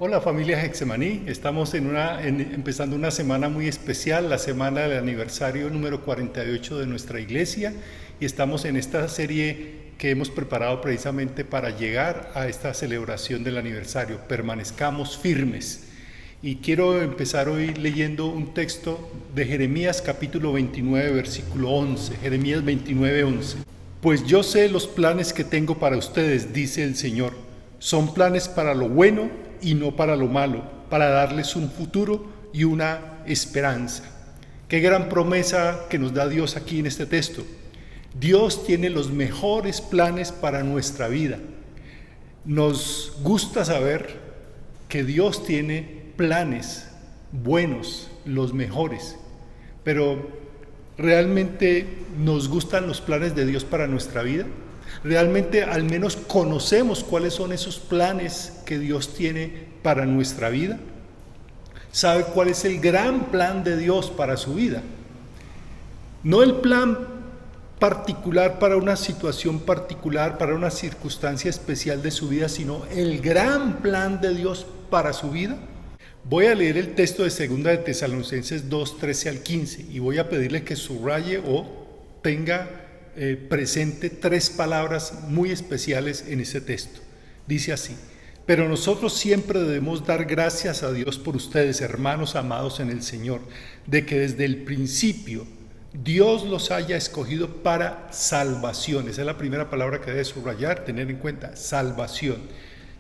Hola familia Hexemaní, estamos empezando una semana muy especial, la semana del aniversario número 48 de nuestra iglesia, y estamos en esta serie que hemos preparado precisamente para llegar a esta celebración del aniversario. Permanezcamos firmes. Y quiero empezar hoy leyendo un texto de Jeremías capítulo 29, versículo 11. Jeremías 29, 11. Pues yo sé los planes que tengo para ustedes, dice el Señor. Son planes para lo bueno y no para lo malo, para darles un futuro y una esperanza. Qué gran promesa que nos da Dios aquí en este texto. Dios tiene los mejores planes para nuestra vida. Nos gusta saber que Dios tiene planes buenos, los mejores, pero ¿realmente nos gustan los planes de Dios para nuestra vida? ¿Realmente al menos conocemos cuáles son esos planes que Dios tiene para nuestra vida? ¿Sabe cuál es el gran plan de Dios para su vida? No el plan particular para una situación particular, para una circunstancia especial de su vida, sino el gran plan de Dios para su vida. Voy a leer el texto de 2 de Tesalonicenses 2, 13 al 15 y voy a pedirle que subraye o tenga presente tres palabras muy especiales en ese texto. Dice así: pero nosotros siempre debemos dar gracias a Dios por ustedes, hermanos amados en el Señor, de que desde el principio Dios los haya escogido para salvación. Esa es la primera palabra que debe subrayar, tener en cuenta: salvación.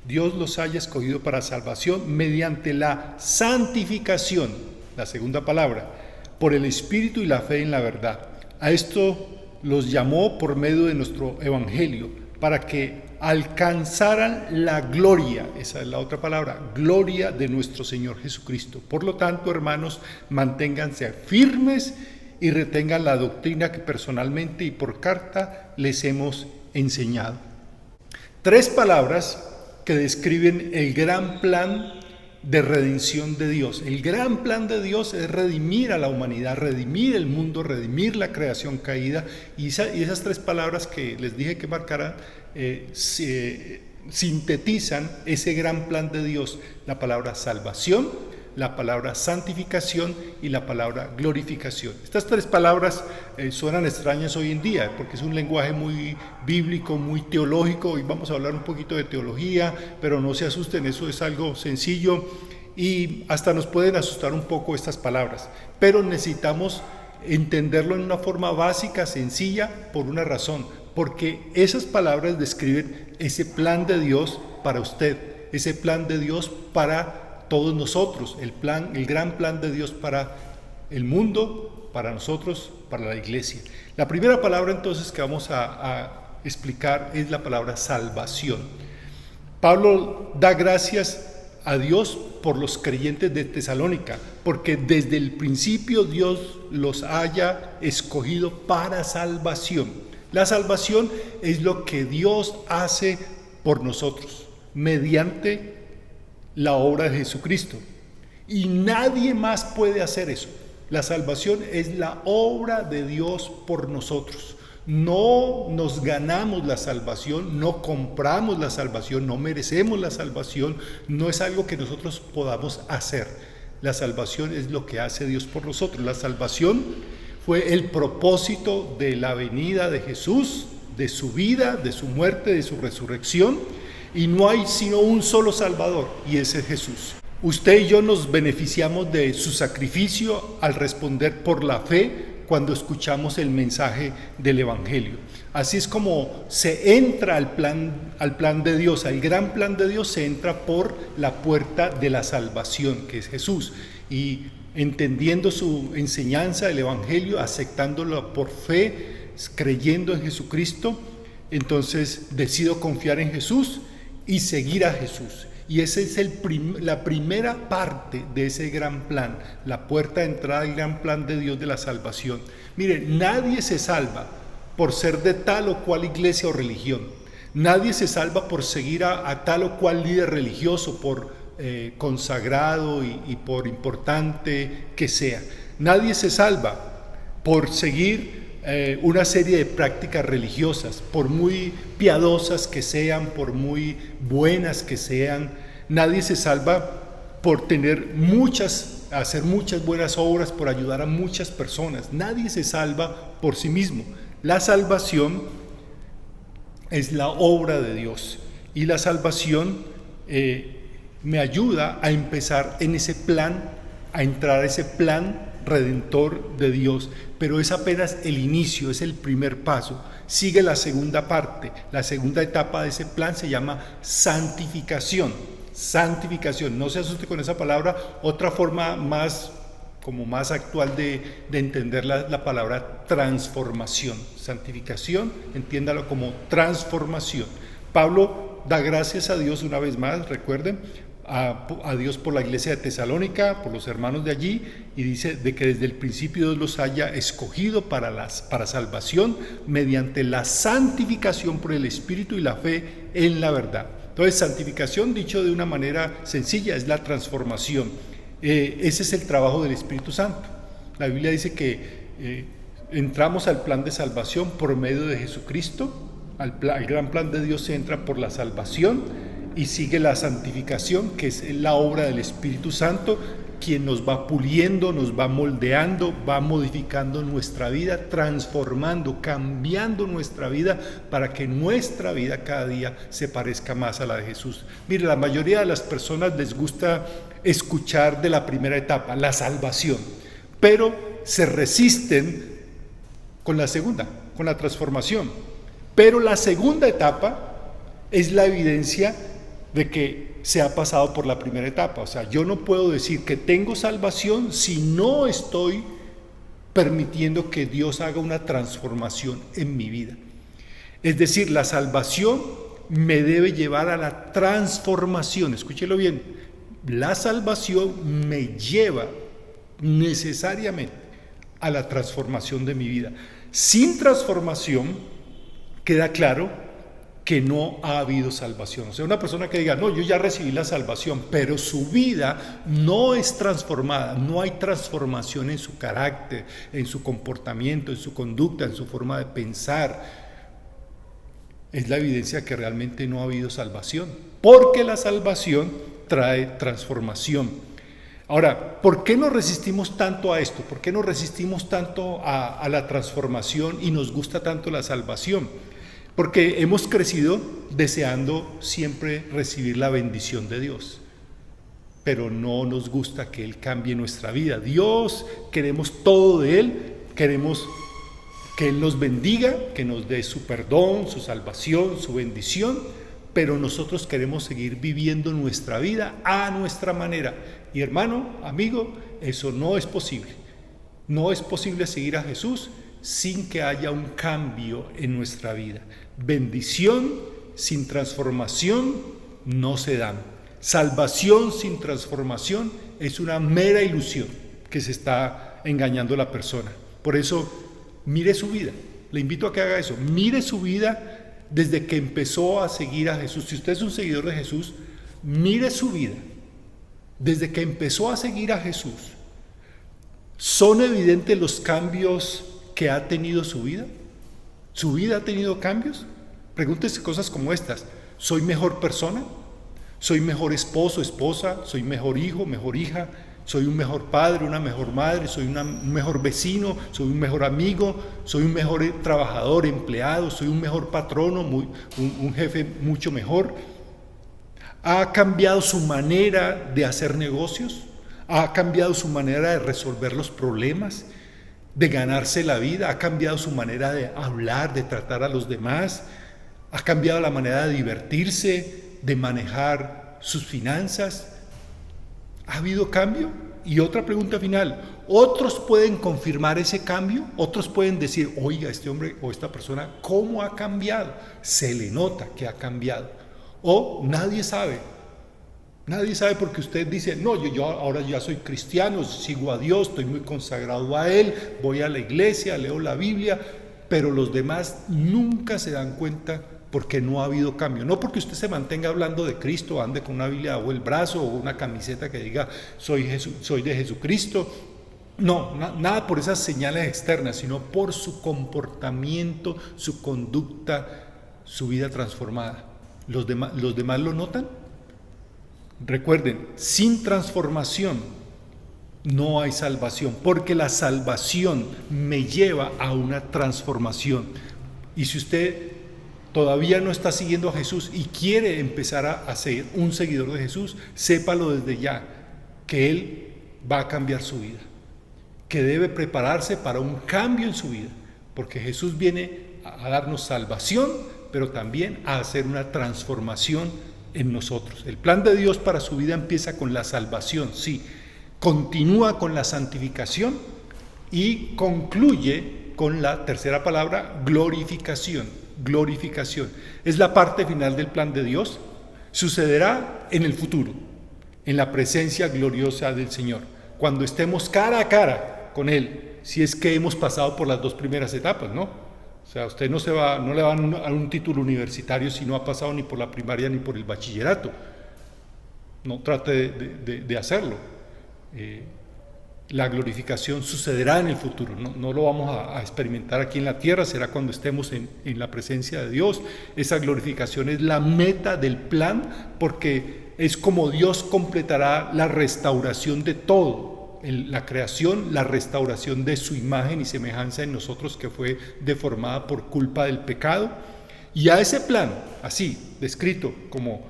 Dios los haya escogido para salvación mediante la santificación, la segunda palabra, por el Espíritu y la fe en la verdad. A esto los llamó por medio de nuestro Evangelio, para que alcanzaran la gloria, esa es la otra palabra, gloria de nuestro Señor Jesucristo. Por lo tanto, hermanos, manténganse firmes y retengan la doctrina que personalmente y por carta les hemos enseñado. Tres palabras que describen el gran plan de redención de Dios. El gran plan de Dios es redimir a la humanidad, redimir el mundo, redimir la creación caída, y esas tres palabras que les dije que marcaran sintetizan ese gran plan de Dios: la palabra salvación, la palabra santificación y la palabra glorificación. Estas tres palabras suenan extrañas hoy en día porque es un lenguaje muy bíblico, muy teológico. Hoy vamos a hablar un poquito de teología, pero no se asusten, eso es algo sencillo y hasta nos pueden asustar un poco estas palabras, pero necesitamos entenderlo en una forma básica, sencilla, por una razón: porque esas palabras describen ese plan de Dios para usted, ese plan de Dios para todos nosotros, el gran plan de Dios para el mundo, para nosotros, para la iglesia. La primera palabra entonces que vamos a explicar es la palabra salvación. Pablo da gracias a Dios por los creyentes de Tesalónica, porque desde el principio Dios los haya escogido para salvación. La salvación es lo que Dios hace por nosotros, mediante la obra de Jesucristo, y nadie más puede hacer eso. La salvación es la obra de Dios por nosotros. No nos ganamos la salvación, no compramos la salvación, no merecemos la salvación, no es algo que nosotros podamos hacer. La salvación es lo que hace Dios por nosotros. La salvación fue el propósito de la venida de Jesús, de su vida, de su muerte, de su resurrección. Y no hay sino un solo Salvador, y ese es Jesús. Usted y yo nos beneficiamos de su sacrificio al responder por la fe cuando escuchamos el mensaje del Evangelio. Así es como se entra al plan de Dios, al gran plan de Dios. Se entra por la puerta de la salvación, que es Jesús. Y entendiendo su enseñanza del Evangelio, aceptándolo por fe, creyendo en Jesucristo, entonces decido confiar en Jesús y seguir a Jesús. Y esa es la primera parte de ese gran plan, la puerta de entrada al gran plan de Dios de la salvación. Mire, nadie se salva por ser de tal o cual iglesia o religión. Nadie se salva por seguir a tal o cual líder religioso, por consagrado y por importante que sea. Nadie se salva por seguir una serie de prácticas religiosas, por muy piadosas que sean, por muy buenas que sean. Nadie se salva por hacer muchas buenas obras, por ayudar a muchas personas. Nadie se salva por sí mismo. La salvación es la obra de Dios, y la salvación me ayuda a empezar en ese plan, a entrar a ese plan redentor de Dios, pero es apenas el inicio, es el primer paso. Sigue la segunda parte, la segunda etapa de ese plan se llama santificación. Santificación, no se asuste con esa palabra. Otra forma más actual de entender la palabra transformación. Santificación, entiéndalo como transformación. Pablo da gracias a Dios una vez más, recuerden, a Dios por la iglesia de Tesalónica, por los hermanos de allí, y dice de que desde el principio Dios los haya escogido para salvación mediante la santificación por el Espíritu y la fe en la verdad. Entonces, santificación, dicho de una manera sencilla, es la transformación. Ese es el trabajo del Espíritu Santo. La Biblia dice que entramos al plan de salvación por medio de Jesucristo. Al gran plan de Dios se entra por la salvación, y sigue la santificación, que es la obra del Espíritu Santo, quien nos va puliendo, nos va moldeando, va modificando nuestra vida, transformando, cambiando nuestra vida para que nuestra vida cada día se parezca más a la de Jesús. Mire, la mayoría de las personas les gusta escuchar de la primera etapa, la salvación, pero se resisten con la segunda, con la transformación. Pero la segunda etapa es la evidencia de que se ha pasado por la primera etapa. O sea, yo no puedo decir que tengo salvación si no estoy permitiendo que Dios haga una transformación en mi vida. Es decir, la salvación me debe llevar a la transformación. Escúchelo bien. La salvación me lleva necesariamente a la transformación de mi vida. Sin transformación, queda claro que no ha habido salvación. O sea, una persona que diga, no, yo ya recibí la salvación, pero su vida no es transformada, no hay transformación en su carácter, en su comportamiento, en su conducta, en su forma de pensar, es la evidencia que realmente no ha habido salvación, porque la salvación trae transformación. Ahora, ¿por qué nos resistimos tanto a esto? ¿Por qué nos resistimos tanto a la transformación y nos gusta tanto la salvación? Porque hemos crecido deseando siempre recibir la bendición de Dios, pero no nos gusta que Él cambie nuestra vida. Dios, queremos todo de Él, queremos que Él nos bendiga, que nos dé su perdón, su salvación, su bendición, pero nosotros queremos seguir viviendo nuestra vida a nuestra manera. Y hermano, amigo, eso no es posible. No es posible seguir a Jesús sin que haya un cambio en nuestra vida. Bendición sin transformación no se dan. Salvación sin transformación es una mera ilusión que se está engañando a la persona. Por eso, mire su vida. Le invito a que haga eso. Mire su vida desde que empezó a seguir a Jesús. Si usted es un seguidor de Jesús, mire su vida desde que empezó a seguir a Jesús. ¿Son evidentes los cambios que ha tenido su vida? ¿Su vida ha tenido cambios? Pregúntese cosas como estas. ¿Soy mejor persona? ¿Soy mejor esposo, esposa? ¿Soy mejor hijo, mejor hija? ¿Soy un mejor padre, una mejor madre? ¿Soy un mejor vecino? ¿Soy un mejor amigo? ¿Soy un mejor trabajador, empleado? ¿Soy un mejor patrono, un jefe mucho mejor? ¿Ha cambiado su manera de hacer negocios? ¿Ha cambiado su manera de resolver los problemas, de ganarse la vida? ¿Ha cambiado su manera de hablar, de tratar a los demás? ¿Ha cambiado la manera de divertirse, de manejar sus finanzas? ¿Ha habido cambio? Y otra pregunta final, ¿otros pueden confirmar ese cambio? ¿Otros pueden decir, oiga, este hombre o esta persona, ¿cómo ha cambiado? Se le nota que ha cambiado. O nadie sabe. Nadie sabe porque usted dice, no, yo ahora ya soy cristiano, sigo a Dios, estoy muy consagrado a Él, voy a la iglesia, leo la Biblia, pero los demás nunca se dan cuenta porque no ha habido cambio. No porque usted se mantenga hablando de Cristo, ande con una Biblia bajo el brazo o una camiseta que diga soy de Jesucristo. No, nada por esas señales externas, sino por su comportamiento, su conducta, su vida transformada. ¿Los demás lo notan? Recuerden, sin transformación no hay salvación, porque la salvación me lleva a una transformación. Y si usted todavía no está siguiendo a Jesús y quiere empezar a ser un seguidor de Jesús, sépalo desde ya, que Él va a cambiar su vida, que debe prepararse para un cambio en su vida, porque Jesús viene a darnos salvación, pero también a hacer una transformación en nosotros. El plan de Dios para su vida empieza con la salvación, sí, continúa con la santificación y concluye con la tercera palabra, glorificación. Glorificación es la parte final del plan de Dios. Sucederá en el futuro, en la presencia gloriosa del Señor, cuando estemos cara a cara con Él, si es que hemos pasado por las dos primeras etapas, ¿no? O sea, usted no le van a dar un título universitario si no ha pasado ni por la primaria ni por el bachillerato. No trate de hacerlo. La glorificación sucederá en el futuro, no lo vamos a experimentar aquí en la tierra, será cuando estemos en la presencia de Dios. Esa glorificación es la meta del plan, porque es como Dios completará la restauración de todo, la creación, la restauración de su imagen y semejanza en nosotros, que fue deformada por culpa del pecado. Y a ese plan, así descrito como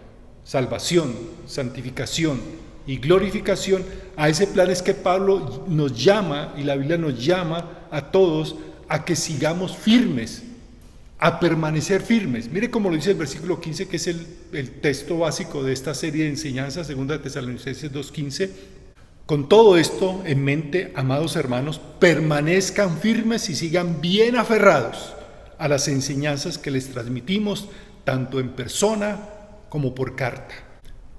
salvación, santificación y glorificación, a ese plan es que Pablo nos llama, y la Biblia nos llama a todos a que sigamos firmes, a permanecer firmes. Mire cómo lo dice el versículo 15, que es el texto básico de esta serie de enseñanzas, 2 Tesalonicenses 2:15. Con todo esto en mente, amados hermanos, permanezcan firmes y sigan bien aferrados a las enseñanzas que les transmitimos, tanto en persona como por carta.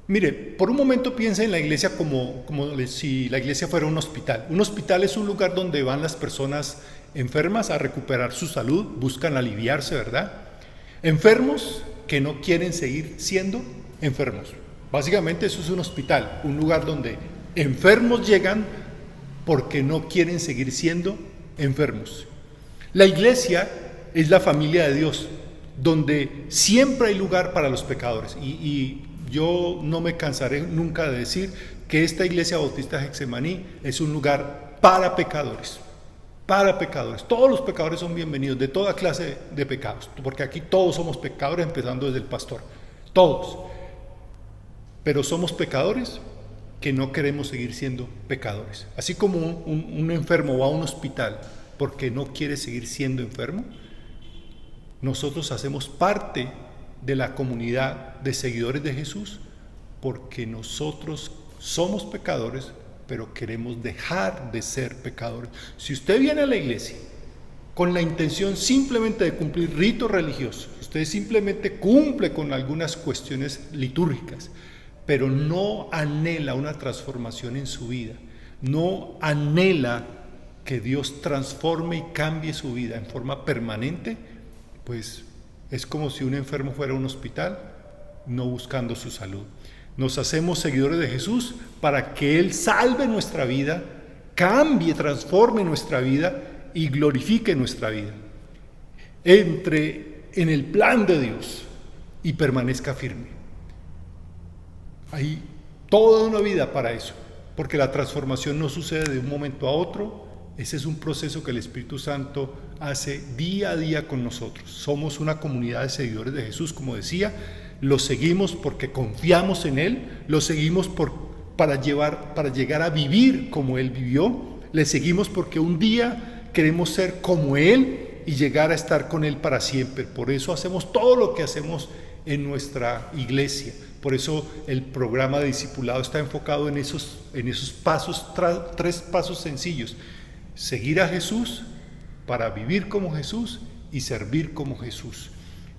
Mire, por un momento piensa en la iglesia como si la iglesia fuera un hospital. Un hospital es un lugar donde van las personas enfermas a recuperar su salud, buscan aliviarse, ¿verdad? Enfermos que no quieren seguir siendo enfermos. Básicamente eso es un hospital, un lugar donde enfermos llegan porque no quieren seguir siendo enfermos. La iglesia es la familia de Dios, donde siempre hay lugar para los pecadores. Y yo no me cansaré nunca de decir que esta iglesia bautista Getsemaní es un lugar para pecadores. Para pecadores. Todos los pecadores son bienvenidos, de toda clase de pecados, porque aquí todos somos pecadores, empezando desde el pastor. Todos. Pero somos pecadores que no queremos seguir siendo pecadores. Así como un enfermo va a un hospital porque no quiere seguir siendo enfermo, nosotros hacemos parte de la comunidad de seguidores de Jesús porque nosotros somos pecadores, pero queremos dejar de ser pecadores. Si usted viene a la iglesia con la intención simplemente de cumplir ritos religiosos, usted simplemente cumple con algunas cuestiones litúrgicas, pero no anhela una transformación en su vida, no anhela que Dios transforme y cambie su vida en forma permanente, pues es como si un enfermo fuera a un hospital no buscando su salud. Nos hacemos seguidores de Jesús para que Él salve nuestra vida, cambie, transforme nuestra vida y glorifique nuestra vida. Entre en el plan de Dios y permanezca firme. Hay toda una vida para eso, porque la transformación no sucede de un momento a otro. Ese es un proceso que el Espíritu Santo hace día a día con nosotros. Somos una comunidad de seguidores de Jesús, como decía. Lo seguimos porque confiamos en Él, lo seguimos para llegar a vivir como Él vivió, le seguimos porque un día queremos ser como Él y llegar a estar con Él para siempre. Por eso hacemos todo lo que hacemos en nuestra iglesia. Por eso el programa de discipulado está enfocado en esos pasos, 3 pasos sencillos. Seguir a Jesús para vivir como Jesús y servir como Jesús.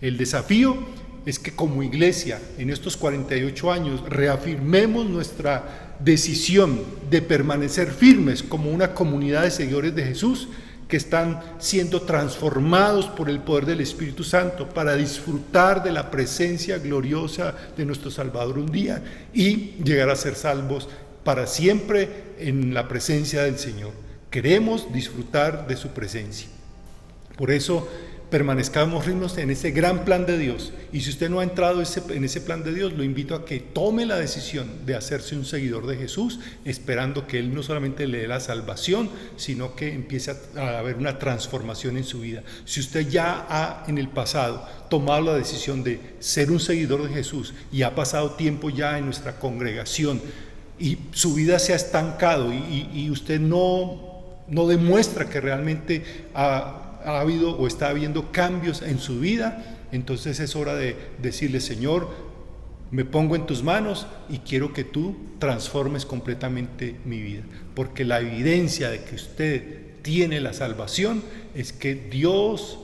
El desafío es que como iglesia en estos 48 años reafirmemos nuestra decisión de permanecer firmes como una comunidad de seguidores de Jesús que están siendo transformados por el poder del Espíritu Santo para disfrutar de la presencia gloriosa de nuestro Salvador un día y llegar a ser salvos para siempre en la presencia del Señor. Queremos disfrutar de su presencia. Por eso permanezcamos firmes en ese gran plan de Dios. Y si usted no ha entrado en ese plan de Dios, lo invito a que tome la decisión de hacerse un seguidor de Jesús, esperando que Él no solamente le dé la salvación, sino que empiece a haber una transformación en su vida. Si usted ya ha en el pasado tomado la decisión de ser un seguidor de Jesús y ha pasado tiempo ya en nuestra congregación y su vida se ha estancado y usted no demuestra que realmente ha habido o está habiendo cambios en su vida, entonces es hora de decirle: Señor, me pongo en tus manos y quiero que tú transformes completamente mi vida, porque la evidencia de que usted tiene la salvación es que Dios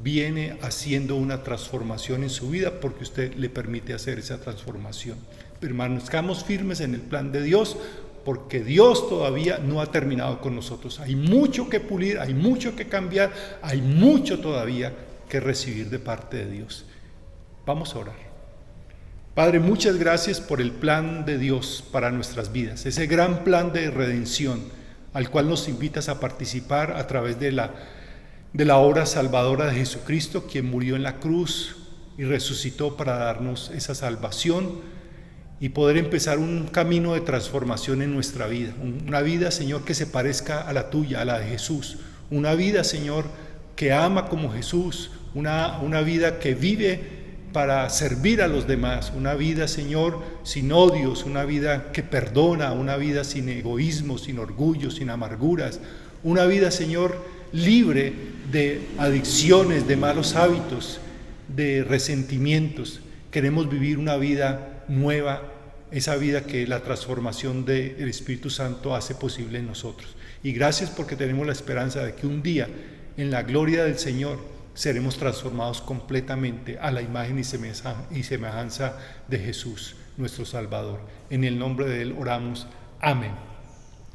viene haciendo una transformación en su vida, porque usted le permite hacer esa transformación. Permanezcamos firmes en el plan de Dios, porque Dios todavía no ha terminado con nosotros. Hay mucho que pulir, hay mucho que cambiar, hay mucho todavía que recibir de parte de Dios. Vamos a orar. Padre, muchas gracias por el plan de Dios para nuestras vidas, ese gran plan de redención al cual nos invitas a participar a través de la obra salvadora de Jesucristo, quien murió en la cruz y resucitó para darnos esa salvación y poder empezar un camino de transformación en nuestra vida. Una vida, Señor, que se parezca a la tuya, a la de Jesús. Una vida, Señor, que ama como Jesús. Una vida que vive para servir a los demás. Una vida, Señor, sin odios. Una vida que perdona. Una vida sin egoísmo, sin orgullo, sin amarguras. Una vida, Señor, libre de adicciones, de malos hábitos, de resentimientos. Queremos vivir una vida nueva, esa vida que la transformación del Espíritu Santo hace posible en nosotros. Y gracias porque tenemos la esperanza de que un día, en la gloria del Señor, seremos transformados completamente a la imagen y semejanza de Jesús, nuestro Salvador. En el nombre de Él oramos. Amén.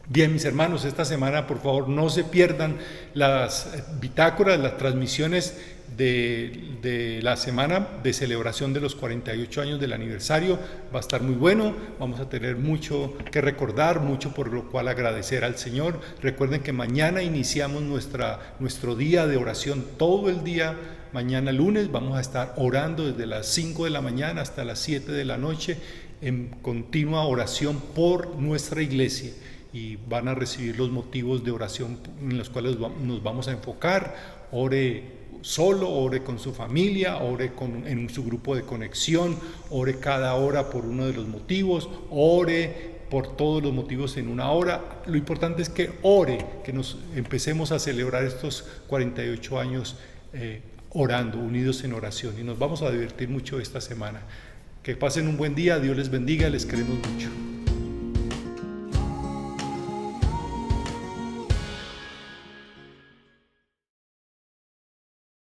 Bien, mis hermanos, esta semana por favor no se pierdan las bitácoras, las transmisiones de la semana de celebración de los 48 años del aniversario. Va a estar muy bueno, vamos a tener mucho que recordar, mucho por lo cual agradecer al Señor. Recuerden que mañana iniciamos nuestro día de oración, todo el día. Mañana lunes vamos a estar orando desde las 5 de la mañana hasta las 7 de la noche en continua oración por nuestra iglesia. Y van a recibir los motivos de oración en los cuales nos vamos a enfocar. Ore solo, ore con su familia, ore en su grupo de conexión, ore cada hora por uno de los motivos, ore por todos los motivos en una hora. Lo importante es que ore, que nos empecemos a celebrar estos 48 años orando, unidos en oración, y nos vamos a divertir mucho esta semana. Que pasen un buen día, Dios les bendiga, les queremos mucho.